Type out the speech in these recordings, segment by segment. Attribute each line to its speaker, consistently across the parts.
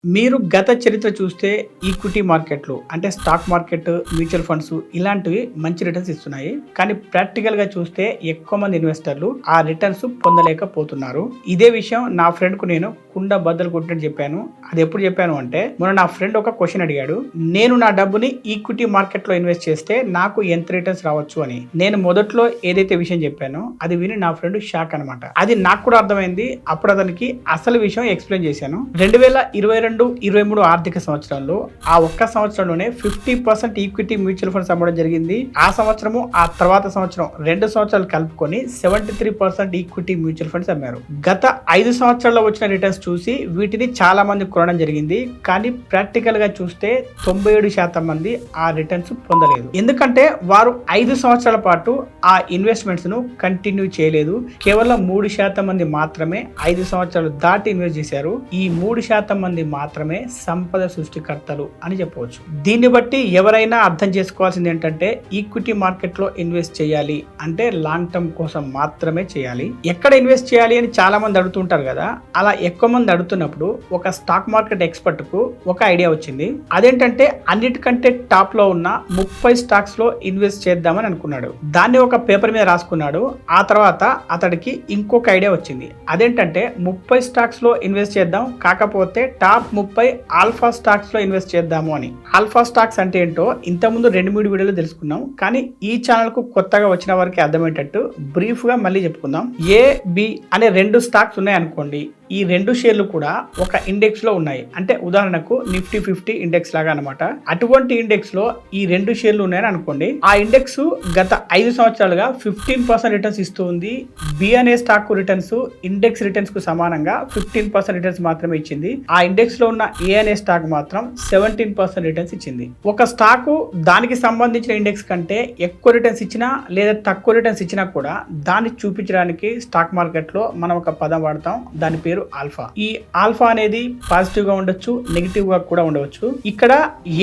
Speaker 1: మీరు గత చరిత్ర చూస్తే ఈక్విటీ మార్కెట్లు అంటే స్టాక్ మార్కెట్, మ్యూచువల్ ఫండ్స్ ఇలాంటివి మంచి రిటర్న్స్ ఇస్తున్నాయి. కానీ ప్రాక్టికల్ గా చూస్తే ఎక్కువ మంది ఇన్వెస్టర్లు ఆ రిటర్న్స్ పొందలేకపోతున్నారు. ఇదే విషయం నా ఫ్రెండ్ కు నేను కుండ బద్దలు కొట్టినట్టు చెప్పాను. అది ఎప్పుడు చెప్పాను అంటే, మొన్న నా ఫ్రెండ్ ఒక క్వశ్చన్ అడిగాడు. నేను నా డబ్బుని ఈక్విటీ మార్కెట్ లో ఇన్వెస్ట్ చేస్తే నాకు ఎంత రిటర్న్స్ రావచ్చు అని. నేను మొదట్లో ఏదైతే విషయం చెప్పానో అది విని నా ఫ్రెండ్ షాక్ అనమాట. అది నాకు కూడా అర్థమైంది. అప్పుడు అతనికి అసలు విషయం ఎక్స్ప్లెయిన్ చేశాను. 2022-23 ఆర్థిక సంవత్సరంలో ఆ ఒక్క సంవత్సరంలోనే 50% ఈక్విటీ మ్యూచువల్ ఫండ్స్ అమ్మడం జరిగింది. ఆ సంవత్సరము ఆ తర్వాత సంవత్సరం 2 సంవత్సరాలు కలుపుకొని 73% ఈక్విటీ మ్యూచువల్ ఫండ్స్ అమ్మారు. గత 5 సంవత్సరాల్లో వచ్చిన రిటర్న్స్ చూసి వీటిని చాలా మంది కొనడం జరిగింది. కానీ ప్రాక్టికల్ గా చూస్తే 97% మంది ఆ రిటర్న్స్ పొందలేదు. ఎందుకంటే వారు 5 సంవత్సరాల పాటు ఆ ఇన్వెస్ట్మెంట్స్ ను కంటిన్యూ చేయలేదు. కేవలం 3% మంది మాత్రమే 5 సంవత్సరాలు దాటి ఇన్వెస్ట్ చేశారు. ఈ 3% మంది మాత్రమే సంపద సృష్టికర్తలు అని చెప్పవచ్చు. దీన్ని బట్టి ఎవరైనా అర్థం చేసుకోవాల్సింది ఏంటంటే, ఈక్విటీ మార్కెట్ లో ఇన్వెస్ట్ చేయాలి అంటే లాంగ్ టర్మ్ కోసం మాత్రమే చేయాలి. ఎక్కడ ఇన్వెస్ట్ చేయాలి అని చాలా మంది అడుగుతుంటారు కదా. అలా ఎక్కువ మంది అడుగుతున్నప్పుడు ఒక స్టాక్ మార్కెట్ ఎక్స్పర్ట్ కు ఒక ఐడియా వచ్చింది. అదేంటంటే, అన్నిటికంటే టాప్ లో ఉన్న 30 స్టాక్స్ లో ఇన్వెస్ట్ చేద్దామని అనుకున్నాడు. దాన్ని ఒక పేపర్ మీద రాసుకున్నాడు. ఆ తర్వాత అతడికి ఇంకొక ఐడియా వచ్చింది. అదేంటంటే, 30 స్టాక్స్ లో ఇన్వెస్ట్ చేద్దాం, కాకపోతే టాప్ 30 ఆల్ఫా స్టాక్స్ లో ఇన్వెస్ట్ చేద్దాము అని. ఆల్ఫా స్టాక్స్ అంటే ఏంటో ఇంతకుముందు 2-3 వీడియోలు తెలుసుకున్నాం. కానీ ఈ ఛానల్ కు కొత్తగా వచ్చిన వారికి అర్థమయ్యేటట్టు బ్రీఫ్ గా మళ్ళీ చెప్పుకుందాం. ఏ, బి అనే 2 స్టాక్స్ ఉన్నాయి అనుకోండి. ఈ 2 షేర్లు కూడా ఒక ఇండెక్స్ లో ఉన్నాయి. అంటే ఉదాహరణకు నిఫ్టీ 50 ఇండెక్స్ లాగా అనమాట. అటువంటి ఇండెక్స్ లో ఈ 2 షేర్లు ఉన్నాయని అనుకోండి. ఆ ఇండెక్స్ గత 5 సంవత్సరాలుగా 15% రిటర్న్స్ ఇస్తూ ఉంది. బి అనే స్టాక్ రిటర్న్స్ ఇండెక్స్ రిటర్న్స్ కు సమానంగా 15% రిటర్న్స్ మాత్రమే ఇచ్చింది. ఆ ఇండెక్స్ లో ఉన్న ఏ అనే స్టాక్ మాత్రం 17% రిటర్న్స్ ఇచ్చింది. ఒక స్టాక్ దానికి సంబంధించిన ఇండెక్స్ కంటే ఎక్కువ రిటర్న్స్ ఇచ్చినా లేదా తక్కువ రిటర్న్స్ ఇచ్చినా కూడా దాన్ని చూపించడానికి స్టాక్ మార్కెట్ లో మనం ఒక పదం వాడతాం. దాని పేరు ఆల్ఫా. ఈ ఆల్ఫా అనేది పాజిటివ్ గా ఉండొచ్చు, నెగిటివ్ గా కూడా ఉండవచ్చు. ఇక్కడ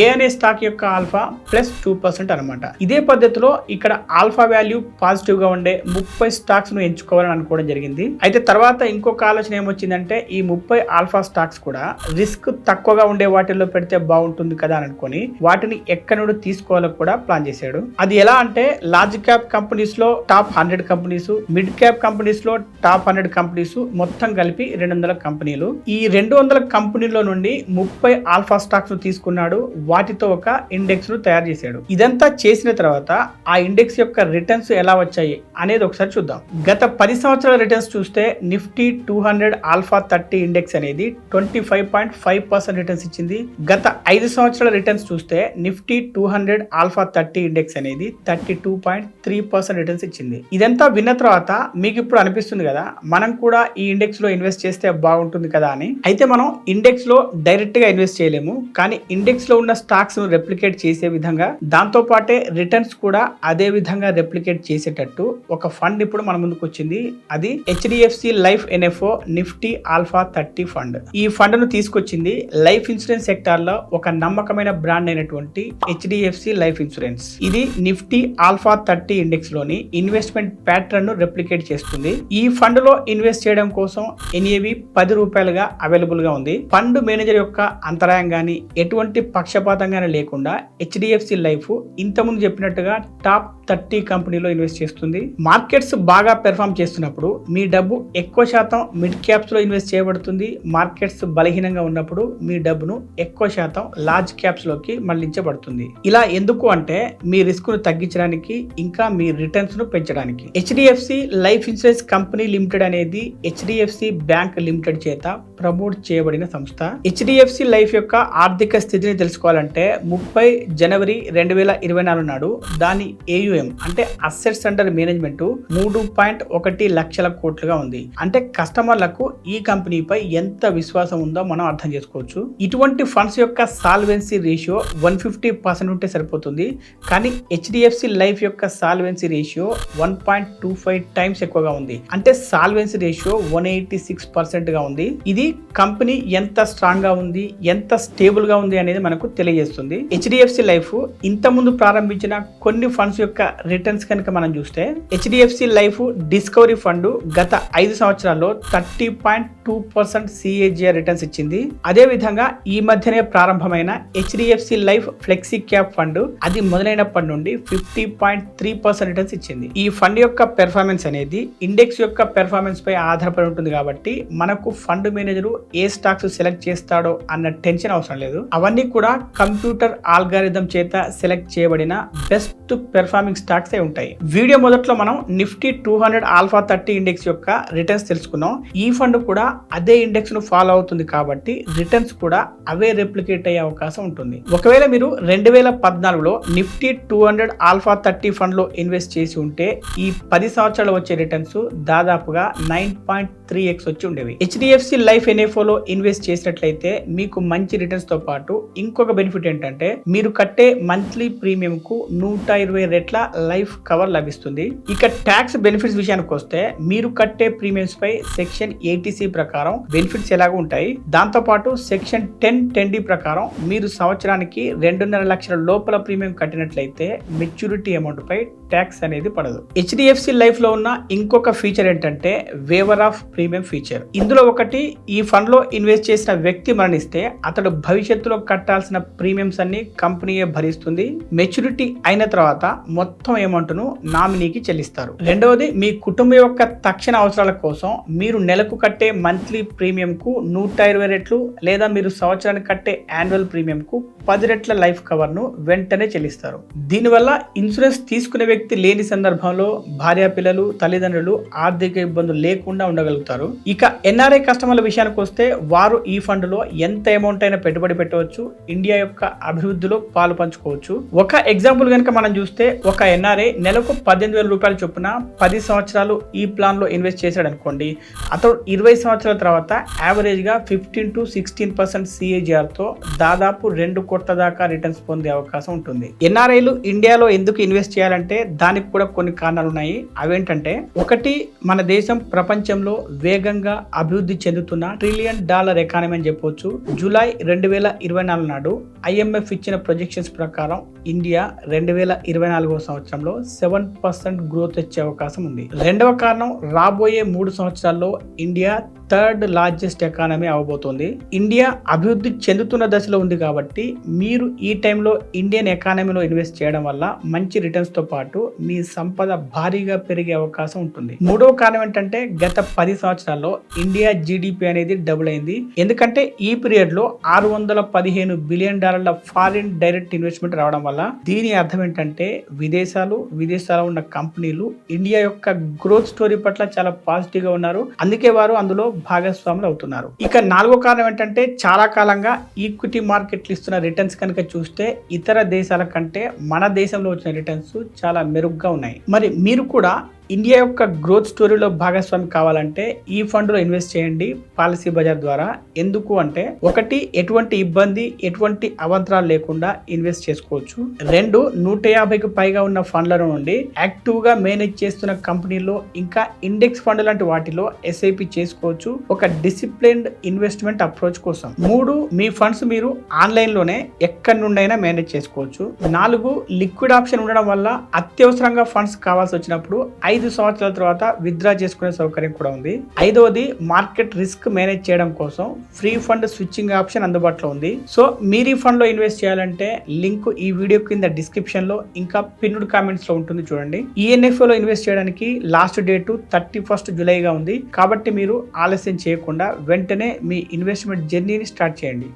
Speaker 1: ఏ అనే స్టాక్ యొక్క ఆల్ఫా +2% అనమాట. ఇదే పద్ధతిలో ఇక్కడ ఆల్ఫా వాల్యూ పాజిటివ్ గా ఉండే 30 స్టాక్స్ ను ఎంచుకోవాలని అనుకోవడం జరిగింది. అయితే తర్వాత ఇంకొక ఆలోచన ఏమొచ్చిందంటే, ఈ 30 ఆల్ఫా స్టాక్స్ కూడా రిస్క్ తక్కువగా ఉండే వాటిల్లో పెడితే బాగుంటుంది కదా అని అనుకొని వాటిని ఎక్కడి నుండి తీసుకోవాలో కూడా ప్లాన్ చేశాడు. అది ఎలా అంటే, లార్జ్ క్యాప్ కంపెనీస్ లో top 100 companies, mid cap companies లో టాప్ 100 కంపెనీస్, మొత్తం కలిపి 200 కంపెనీలు. ఈ 200 కంపెనీల నుండి 30 ఆల్ఫా స్టాక్స్ ను తీసుకున్నాడు. వాటితో ఒక ఇండెక్స్ ను తయారు చేశాడు. ఇదంతా చేసిన తర్వాత ఆ ఇండెక్స్ యొక్క రిటర్న్స్ ఎలా వచ్చాయి అనేది ఒకసారి చూద్దాం. గత 10 సంవత్సరాల రిటర్న్స్ చూస్తే నిఫ్టీ 200 ఆల్ఫా 30 ఇండెక్స్ అనేది 25.5% రిటర్న్స్ ఇచ్చింది. గత 5 సంవత్సరాల రిటర్న్స్ చూస్తే నిఫ్టీ 200 ఆల్ఫా 30 ఇండెక్స్ అనేది 32.3% రిటర్న్స్ ఇచ్చింది. ఇదంతా విన్న తర్వాత మీకు ఇప్పుడు అనిపిస్తుంది కదా, మనం కూడా ఈ ఇండెక్స్ లో ఇన్వెస్ట్ చేస్తే బాగుంటుంది కదా అని. అయితే మనం ఇండెక్స్ లో డైరెక్ట్ గా ఇన్వెస్ట్ చేయలేము. కానీ ఇండెక్స్ లో ఉన్న స్టాక్స్ ను రెప్లికేట్ చేసే విధంగా, దాంతో పాటే రిటర్న్స్ కూడా అదే విధంగా రెప్లికేట్ చేసేటట్టు ఒక ఫండ్ ఇప్పుడు మన ముందుకు వచ్చింది. అది HDFC life NFO Nifty alpha 30 fund. ఈ ఫండ్ ను తీసుకొచ్చింది లైఫ్ ఇన్సూరెన్స్ సెక్టార్ లో ఒక నమ్మకమైన బ్రాండ్ అయినటువంటి హెచ్డిఎఫ్సి లైఫ్ ఇన్సూరెన్స్. ఇది నిఫ్టీ ఆల్ఫా 30 ఇండెక్స్ లోని ఇన్వెస్ట్మెంట్ ప్యాటర్న్ ను రెప్లికేట్ చేస్తుంది. ఈ ఫండ్ లో ఇన్వెస్ట్ చేయడం కోసం ఎన్ఏవి ₹10 అవైలబుల్ గా ఉంది. ఫండ్ మేనేజర్ యొక్క అంతరాయం గానీ ఎటువంటి పక్షపాతం గానీ లేకుండా హెచ్డిఎఫ్సి లైఫ్ ఇంతకుముందు చెప్పినట్టుగా టాప్ 30 కంపెనీలో ఇన్వెస్ట్ చేస్తుంది. మార్కెట్స్ బాగా పెర్ఫార్మ్ చేస్తున్నప్పుడు మీ డబ్బు ఎక్కువ శాతం మిడ్ క్యాప్స్ లో ఇన్వెస్ట్ చేయబడుతుంది. మార్కెట్స్ బలహీనంగా ఉన్నప్పుడు మీ డబ్బును ఎక్కువ శాతం లార్జ్ క్యాప్స్ లోకి మళ్లించబడుతుంది. ఇలా ఎందుకు అంటే, మీ రిస్క్ ను తగ్గించడానికి, ఇంకా మీ రిటర్న్స్ ను పెంచడానికి. HDFC life insurance company limited అనేది హెచ్డిఎఫ్సి బ్యాంక్ లిమిటెడ్ చేత ప్రమోట్ చేయబడిన సంస్థ. హెచ్డిఎఫ్సి లైఫ్ యొక్క ఆర్థిక స్థితిని తెలుసుకోవాలంటే 30 జనవరి 2024 నాడు దాని ఏయుఎం అంటే అసెట్స్ అండర్ మేనేజ్మెంట్ 3.1 లక్షల కోట్లుగా ఉంది. అంటే కస్టమర్లకు ఈ కంపెనీపై ఎంత విశ్వాసం ఉందో మనం అర్థం చేసుకోవచ్చు. ఇటువంటి ఫండ్స్ యొక్క సాల్వెన్సీ రేషియో 150% ఉంటే సరిపోతుంది. కానీ హెచ్డిఎఫ్సి లైఫ్ యొక్క సాల్వెన్సీ రేషియో 1.25 టైమ్స్ ఎక్కువగా ఉంది. అంటే సాల్వెన్సీ రేషియో 186% గా ఉంది. ఇది కంపెనీ ఎంత స్ట్రాంగ్ గా ఉంది, ఎంత స్టేబుల్ గా ఉంది అనేది మనకు తెలియజేస్తుంది. హెచ్డిఎఫ్సి లైఫ్ ఇంత ముందు ప్రారంభించిన కొన్ని ఫండ్స్ యొక్క రిటర్న్స్ కనుక మనం చూస్తే హెచ్డిఎఫ్సి లైఫ్ డిస్కవరీ ఫండ్ గత 5 సంవత్సరాల్లో 30.2% సిఏజిఆర్ రిటర్న్స్ ఇచ్చింది. అదే విధంగా ఈ మధ్యనే ప్రారంభమైన HDFC life flexi cap fund అది మొదలైనప్పటి నుండి 50.3% రిటర్న్స్ ఇచ్చింది. ఈ ఫండ్ యొక్క పెర్ఫార్మెన్స్ అనేది ఇండెక్స్ యొక్క పెర్ఫార్మెన్స్ పై ఆధారపడి ఉంటుంది కాబట్టి మనకు ఫండ్ మేనేజర్ ఏ స్టాక్స్ సెలెక్ట్ చేస్తాడో అన్న టెన్షన్ అవసరం లేదు. అవన్నీ కూడా కంప్యూటర్ ఆల్గారిథం చేత సెలెక్ట్ చేయబడిన బెస్ట్ పెర్ఫార్మింగ్ స్టాక్స్ ఉంటాయి. వీడియో మొదట్లో మనం నిఫ్టీ 200 ఆల్ఫా 30 ఇండెక్స్ యొక్క రిటర్న్స్ తెలుసుకున్నాం. ఈ ఫండ్ కూడా అదే ఇండెక్స్ ను ఫాలో అవుతుంది కాబట్టి రిటర్న్స్ కూడా అవే రెప్లికేట్ అయ్యే అవకాశం ఉంటుంది. ఒకవేళ మీరు 2014లో నిఫ్టీ 200 ఆల్ఫా 30 ఫండ్ లో ఇన్వెస్ట్ చేసి ఉంటే ఈ 10 సంవత్సరాలు వచ్చే రిటర్న్స్ దాదాపుగా 9.3x వచ్చి ఉండేవి. హెచ్డిఎఫ్సి లైఫ్ ఎన్ఎఫ్ఓ లో ఇన్వెస్ట్ చేసినట్లయితే మీకు మంచి రిటర్న్స్ తో పాటు ఇంకొక బెనిఫిట్ ఏంటంటే మీరు కట్టే మంత్లీ ప్రీమియం కు 120 రెట్ల లైఫ్ కవర్ లభిస్తుంది. ఇక ట్యాక్స్ బెనిఫిట్స్ విషయానికి వస్తే మీరు కట్టే ప్రీమియమ్స్ పై సెక్షన్ 80C ప్రకారం బెనిఫిట్స్ ఎలాగో ఉంటాయి. దాంతో పాటు సెక్షన్ 10(10)D ప్రకారం మీరు సంవత్సరానికి 2.5 లక్షల లోపల ప్రీమియం కట్టినట్లయితే మెచ్యూరిటీ అమౌంట్ పై ట్యాక్స్ అనేది పడదు. హెచ్డిఎఫ్సి లైఫ్ లో ఉన్న ఇంకొక ఫీచర్ ఏంటంటే వేవర్ ఆఫ్ ప్రీమియం ఫీచర్. ఇందులో ఒకటి, ఈ ఫండ్ లో ఇన్వెస్ట్ చేసిన వ్యక్తి మరణిస్తే అతడు భవిష్యత్తులో కట్టాల్సిన ప్రీమియమ్స్ అన్ని కంపెనీయే భరిస్తుంది. మెచ్యూరిటీ అయిన తర్వాత మొత్తం అమౌంట్ ను నామినీకి చెల్లిస్తారు. రెండవది, మీ కుటుంబం యొక్క తక్షణ అవసరాల కోసం మీరు నెలకు కట్టే మంత్లీ ప్రీమియం కు 120 రెట్లు లేదా మీరు సంవత్సరానికి కట్టే యాన్యువల్ ప్రీమియం కు 10 రెట్ల లైఫ్ కవర్ ను వెంటనే చెల్లిస్తారు. దీనివల్ల ఇన్సూరెన్స్ తీసుకునే వ్యక్తి లేని సందర్భంలో భార్య పిల్లలు తల్లిదండ్రులు ఆర్థిక ఇబ్బందులు లేకుండా ఉండగలుగుతారు. ఇక ఎన్ఆర్ఐ కస్టమర్ల విషయానికి వస్తే వారు ఈ ఫండ్ లో ఎంత అమౌంట్ అయినా పెట్టుబడి పెట్టవచ్చు, ఇండియా యొక్క అభివృద్ధిలో పాలు పంచుకోవచ్చు. ఒక ఎగ్జాంపుల్ కనుక మనం చూస్తే ఒక ఎన్ఆర్ఐ నెలకు 18,000 రూపాయల చొప్పున 10 సంవత్సరాలు ఈ ప్లాన్ లో ఇన్వెస్ట్ చేశాడు అనుకోండి, అతడు 20 సంవత్సరాల తర్వాత యావరేజ్ గా 15 to 16% సిఏజిఆర్ తో దాదాపు 2 కోట్ల దాకా రిటర్న్స్ పొందే అవకాశం ఉంటుంది. ఎన్ఆర్ఐలు ఇండియాలో ఎందుకు ఇన్వెస్ట్ చేయాలంటే దానికి కూడా కొన్ని కారణాలు ఉన్నాయి. అవేంటంటే, ఒకటి, మన దేశం ప్రపంచంలో వేగంగా అభివృద్ధి చెందుతున్న $1 ట్రిలియన్ ఎకానమీ అని చెప్పొచ్చు. జూలై 2024 నాడు IMF ఇచ్చిన ప్రొజెక్షన్స్ ప్రకారం ఇండియా 2024 సంవత్సరంలో 7% గ్రోత్ వచ్చే అవకాశం ఉంది. రెండవ కారణం, రాబోయే 3 సంవత్సరాల్లో ఇండియా 3rd లార్జెస్ట్ ఎకానమీ అవబోతోంది. ఇండియా అభివృద్ధి చెందుతున్న దశలో ఉంది కాబట్టి మీరు ఈ టైంలో ఇండియన్ ఎకానమీలో ఇన్వెస్ట్ చేయడం వల్ల మంచి రిటర్న్స్ తో పాటు మీ సంపద భారీగా పెరిగే అవకాశం ఉంటుంది. మూడవ కారణం ఏంటంటే, గత 10 సంవత్సరాల్లో ఇండియా జీడిపి అనేది డబుల్ అయింది. ఎందుకంటే ఈ పీరియడ్ లో $615 బిలియన్ ఫారిన్ డైరెక్ట్ ఇన్వెస్ట్మెంట్ రావడం వల్ల. దీని అర్థం ఏంటంటే విదేశాల్లో ఉన్న కంపెనీలు ఇండియా యొక్క గ్రోత్ స్టోరీ పట్ల చాలా పాజిటివ్ గా ఉన్నారు. అందుకే వారు అందులో భాగస్వాములు అవుతున్నారు. ఇక నాలుగో కారణం ఏంటంటే, చాలా కాలంగా ఈక్విటీ మార్కెట్లు ఇస్తున్న రిటర్న్స్ కనుక చూస్తే ఇతర దేశాల కంటే మన దేశంలో వచ్చిన రిటర్న్స్ చాలా మెరుగ్గా ఉన్నాయి. మరి మీరు కూడా ఇండియా యొక్క గ్రోత్ స్టోరీలో భాగస్వామి కావాలంటే ఈ ఫండ్ లో ఇన్వెస్ట్ చేయండి పాలసీ బజార్ ద్వారా. ఎందుకు అంటే, ఒకటి, ఎటువంటి ఇబ్బంది ఎటువంటి అవంతరాలు లేకుండా ఇన్వెస్ట్ చేసుకోవచ్చు. రెండు, 150కి పైగా ఉన్న ఫండ్ల నుండి యాక్టివ్ గా మేనేజ్ చేస్తున్న కంపెనీలో ఇంకా ఇండెక్స్ ఫండ్ లాంటి వాటిలో SIP చేసుకోవచ్చు ఒక డిసిప్లిన్డ్ ఇన్వెస్ట్మెంట్ అప్రోచ్ కోసం. మూడు, మీ ఫండ్స్ మీరు ఆన్లైన్ లోనే ఎక్కడి నుండైనా మేనేజ్ చేసుకోవచ్చు. నాలుగు, లిక్విడ్ ఆప్షన్ ఉండడం వల్ల అత్యవసరంగా ఫండ్స్ కావాల్సి వచ్చినప్పుడు 5 సంవత్సరాల తర్వాత విత్డ్రా చేసుకునే సౌకర్యం కూడా ఉంది. ఐదవది, మార్కెట్ రిస్క్ మేనేజ్ చేయడం కోసం ఫ్రీ ఫండ్ స్విచ్చింగ్ ఆప్షన్ అందుబాటులో ఉంది. సో మీరు ఈ ఫండ్ లో ఇన్వెస్ట్ చేయాలంటే లింక్ ఈ వీడియో కింద డిస్క్రిప్షన్ లో ఇంకా పిన్నుడ్ కామెంట్స్ లో ఉంటుంది, చూడండి. ENFO లో ఇన్వెస్ట్ చేయడానికి లాస్ట్ డేట్ 31st జూలైగా ఉంది. కాబట్టి మీరు ఆలస్యం చేయకుండా వెంటనే మీ ఇన్వెస్ట్మెంట్ జర్నీని స్టార్ట్ చేయండి.